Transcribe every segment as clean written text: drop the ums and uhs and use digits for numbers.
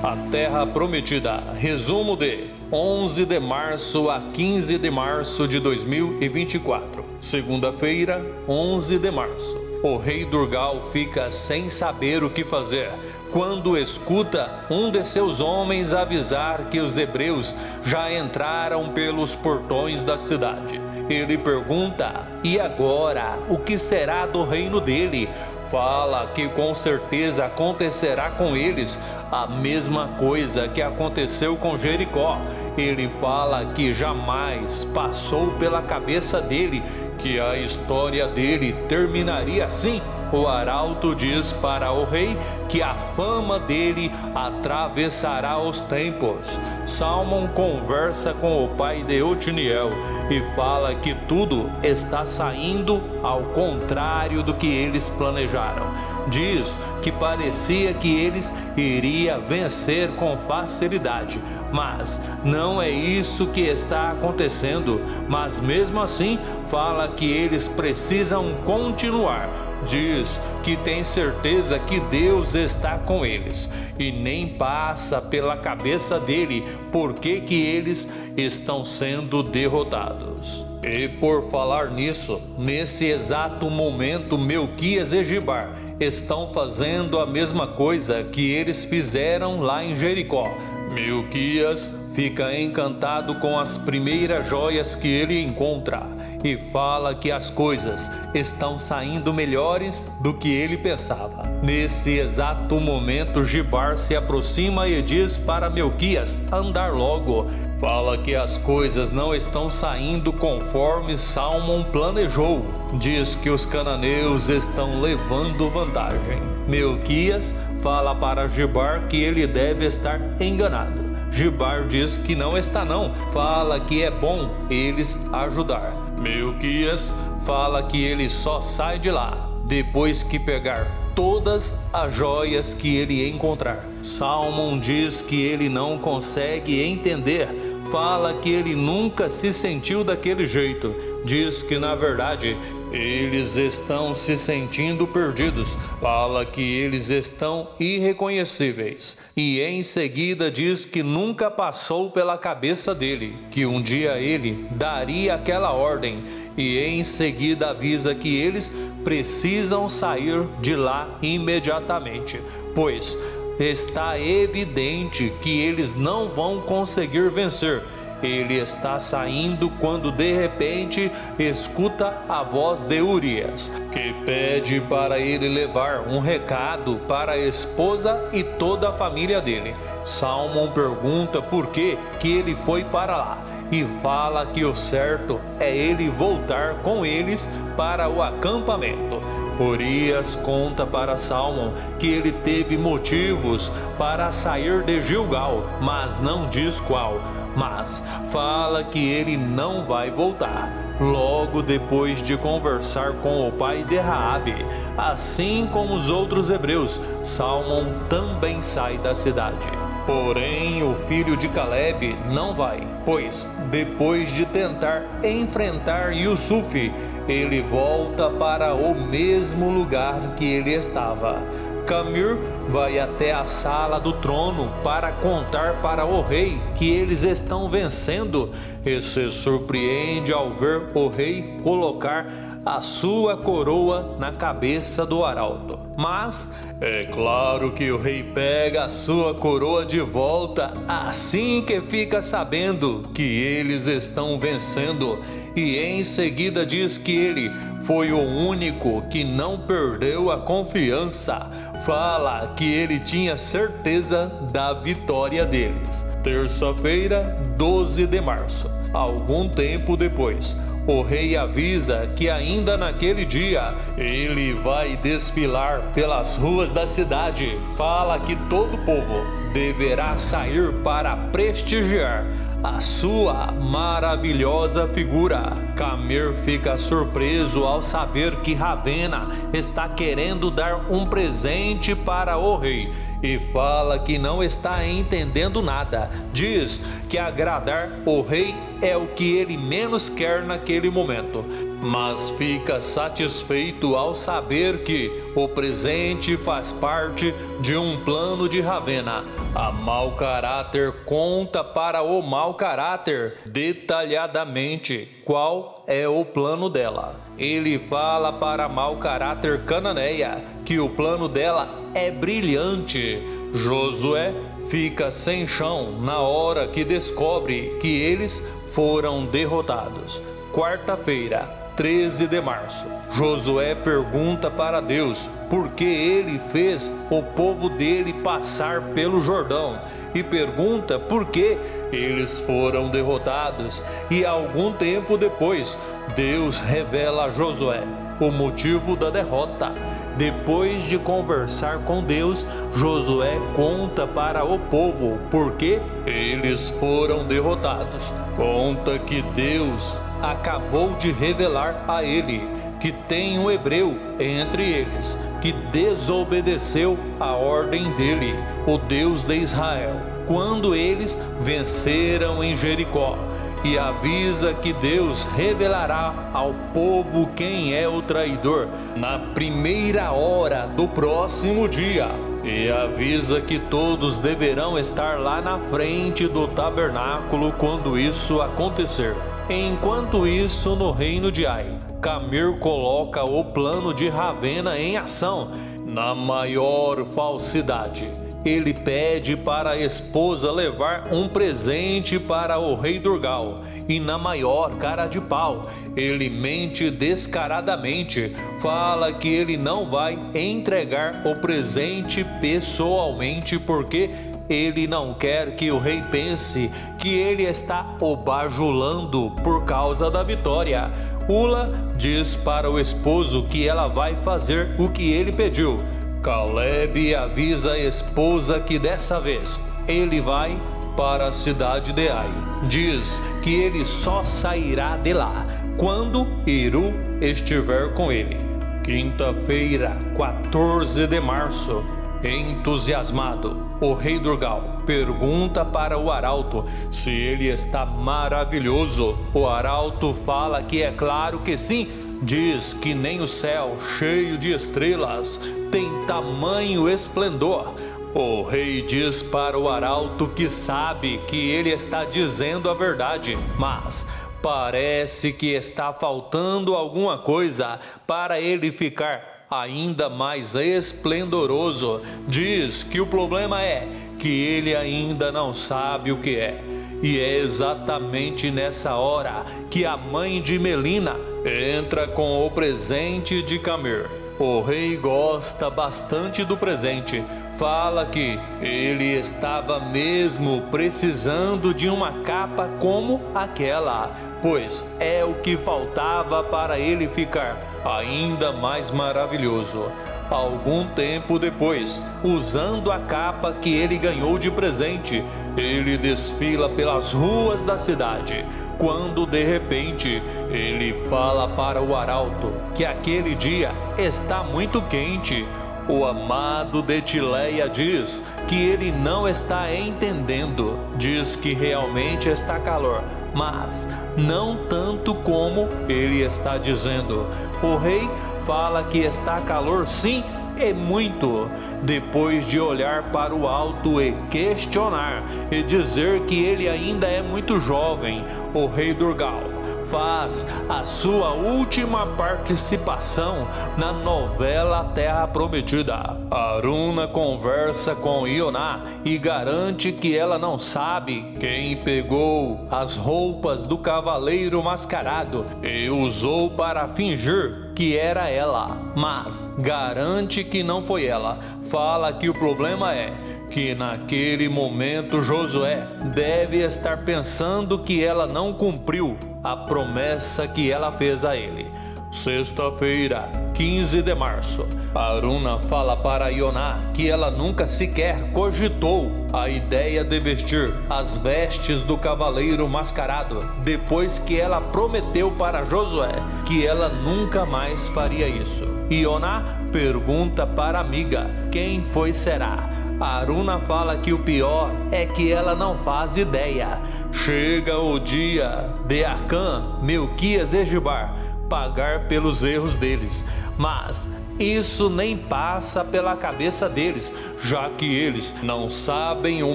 A Terra Prometida. Resumo de 11 de março a 15 de março de 2024. Segunda-feira, 11 de março. O rei Durgal fica sem saber o que fazer quando escuta um de seus homens avisar que os hebreus já entraram pelos portões da cidade. Ele pergunta: e agora? O que será do reino dele? Fala que com certeza acontecerá com eles a mesma coisa que aconteceu com Jericó. Ele fala que jamais passou pela cabeça dele que a história dele terminaria assim. O arauto diz para o rei que a fama dele atravessará os tempos. Salmão conversa com o pai de Otiniel e fala que tudo está saindo ao contrário do que eles planejaram. Diz que parecia que eles iriam vencer com facilidade, mas não é isso que está acontecendo. Mas mesmo assim, fala que eles precisam continuar. Diz que tem certeza que Deus está com eles e nem passa pela cabeça dele por que eles estão sendo derrotados. E por falar nisso, nesse exato momento, Melquias e Gibar estão fazendo a mesma coisa que eles fizeram lá em Jericó. Melquias fica encantado com as primeiras joias que ele encontra e fala que as coisas estão saindo melhores do que ele pensava. Nesse exato momento, Gibar se aproxima e diz para Melquias andar logo. Fala que as coisas não estão saindo conforme Salmão planejou. Diz que os cananeus estão levando vantagem. Melquias fala para Gibar que ele deve estar enganado. Gibar diz que não está não, fala que é bom eles ajudar. Melquias fala que ele só sai de lá depois que pegar todas as joias que ele encontrar. Salmão diz que ele não consegue entender, fala que ele nunca se sentiu daquele jeito. Diz que na verdade eles estão se sentindo perdidos. Fala que eles estão irreconhecíveis. E em seguida diz que nunca passou pela cabeça dele que um dia ele daria aquela ordem. E em seguida avisa que eles precisam sair de lá imediatamente, pois está evidente que eles não vão conseguir vencer. Ele está saindo quando de repente escuta a voz de Urias, que pede para ele levar um recado para a esposa e toda a família dele. Salmão pergunta por que ele foi para lá e fala que o certo é ele voltar com eles para o acampamento. Urias conta para Salmão que ele teve motivos para sair de Gilgal, mas não diz qual. Mas fala que ele não vai voltar. Logo depois de conversar com o pai de Raabe, assim como os outros hebreus, Salmão também sai da cidade. Porém, o filho de Caleb não vai, pois depois de tentar enfrentar Yusuf, ele volta para o mesmo lugar que ele estava. Camir vai até a sala do trono para contar para o rei que eles estão vencendo e se surpreende ao ver o rei colocar a sua coroa na cabeça do arauto. Mas é claro que o rei pega a sua coroa de volta assim que fica sabendo que eles estão vencendo, e em seguida diz que ele foi o único que não perdeu a confiança. Fala que ele tinha certeza da vitória deles. Terça-feira, 12 de março. Algum tempo depois, o rei avisa que ainda naquele dia ele vai desfilar pelas ruas da cidade. Fala que todo o povo deverá sair para prestigiar a sua maravilhosa figura. Camir fica surpreso ao saber que Ravena está querendo dar um presente para o rei e fala que não está entendendo nada. Diz que agradar o rei é o que ele menos quer naquele momento. mas fica satisfeito ao saber que o presente faz parte de um plano de Ravenna. A mau caráter conta para o mau caráter detalhadamente qual é o plano dela. Ele fala para a mau caráter cananeia que o plano dela é brilhante. Josué fica sem chão na hora que descobre que eles foram derrotados. Quarta-feira, 13 de março. Josué pergunta para Deus por que ele fez o povo dele passar pelo Jordão e pergunta por que eles foram derrotados. E algum tempo depois, Deus revela a Josué o motivo da derrota. Depois de conversar com Deus, Josué conta para o povo por que eles foram derrotados. Conta que Deus acabou de revelar a ele que tem um hebreu entre eles que desobedeceu a ordem dele, o Deus de Israel, quando eles venceram em Jericó, e avisa que Deus revelará ao povo quem é o traidor na primeira hora do próximo dia, e avisa que todos deverão estar lá na frente do tabernáculo quando isso acontecer. Enquanto isso, no reino de Ai, Camir coloca o plano de Ravenna em ação na maior falsidade. Ele pede para a esposa levar um presente para o rei Durgal e, na maior cara de pau, ele mente descaradamente, fala que ele não vai entregar o presente pessoalmente porque ele não quer que o rei pense que ele está o bajulando por causa da vitória. Ula diz para o esposo que ela vai fazer o que ele pediu. Caleb avisa a esposa que dessa vez ele vai para a cidade de Ai. Diz que ele só sairá de lá quando Hiru estiver com ele. Quinta-feira, 14 de março. Entusiasmado, o rei Durgal pergunta para o arauto se ele está maravilhoso. O arauto fala que é claro que sim. Diz que nem o céu, cheio de estrelas, tem tamanho esplendor. O rei diz para o arauto que sabe que ele está dizendo a verdade, mas parece que está faltando alguma coisa para ele ficar ainda mais esplendoroso. Diz que o problema é que ele ainda não sabe o que é. E é exatamente nessa hora que a mãe de Melina entra com o presente de Camir. O rei gosta bastante do presente. Fala que ele estava mesmo precisando de uma capa como aquela, pois é o que faltava para ele ficar ainda mais maravilhoso. Algum tempo depois, usando a capa que ele ganhou de presente, ele desfila pelas ruas da cidade, quando de repente ele fala para o arauto que aquele dia está muito quente. O amado de Tileia diz que ele não está entendendo, diz que realmente está calor, mas não tanto como ele está dizendo. O rei fala que está calor sim, e muito. Depois de olhar para o alto e questionar e dizer que ele ainda é muito jovem, o rei Durgal faz a sua última participação na novela Terra Prometida. Aruna conversa com Ioná e garante que ela não sabe quem pegou as roupas do cavaleiro mascarado e usou para fingir que era ela, mas garante que não foi ela. Fala que o problema é que naquele momento Josué deve estar pensando que ela não cumpriu a promessa que ela fez a ele. Sexta-feira, 15 de março. Aruna fala para Ioná que ela nunca sequer cogitou a ideia de vestir as vestes do cavaleiro mascarado, depois que ela prometeu para Josué que ela nunca mais faria isso. Ioná pergunta para a amiga quem será. Aruna fala que o pior é que ela não faz ideia. Chega o dia de Acã, Melquias e Gibar pagar pelos erros deles. Mas isso nem passa pela cabeça deles, já que eles não sabem o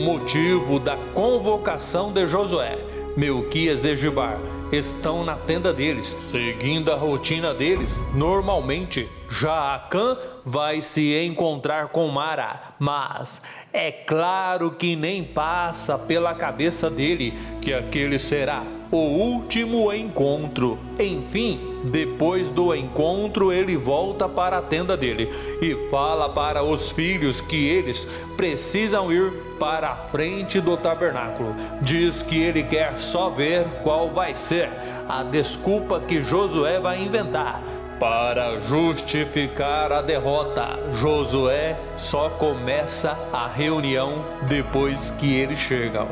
motivo da convocação de Josué. Melquias e Gibar estão na tenda deles, seguindo a rotina deles. Normalmente, já Acã vai se encontrar com Mara, mas é claro que nem passa pela cabeça dele que aquele será o último encontro. Enfim, depois do encontro, ele volta para a tenda dele e fala para os filhos que eles precisam ir para a frente do tabernáculo. Diz que ele quer só ver qual vai ser a desculpa que Josué vai inventar para justificar a derrota. Josué só começa a reunião depois que eles chegam.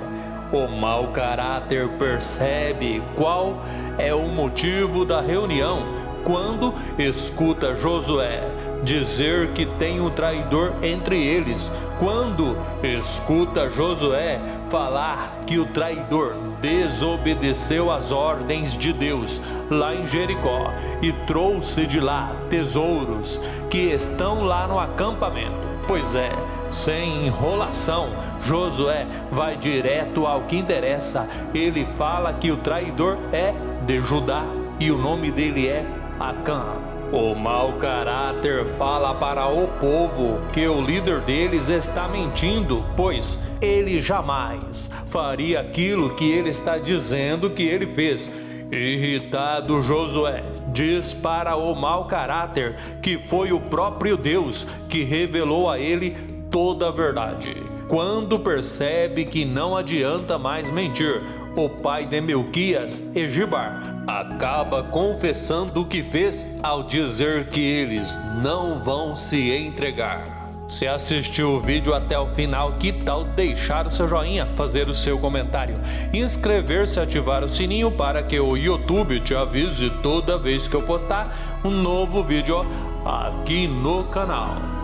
O mau caráter percebe qual é o motivo da reunião quando escuta Josué dizer que tem um traidor entre eles. Quando escuta Josué falar que o traidor desobedeceu às ordens de Deus lá em Jericó e trouxe de lá tesouros que estão lá no acampamento. Pois é, sem enrolação, Josué vai direto ao que interessa. Ele fala que o traidor é de Judá e o nome dele é Acã. O mau caráter fala para o povo que o líder deles está mentindo, pois ele jamais faria aquilo que ele está dizendo que ele fez. Irritado, Josué diz para o mau caráter que foi o próprio Deus que revelou a ele toda a verdade. Quando percebe que não adianta mais mentir, o pai de Melquias e Gibar acaba confessando o que fez ao dizer que eles não vão se entregar. Se assistiu o vídeo até o final, que tal deixar o seu joinha, fazer o seu comentário, inscrever-se e ativar o sininho para que o YouTube te avise toda vez que eu postar um novo vídeo aqui no canal.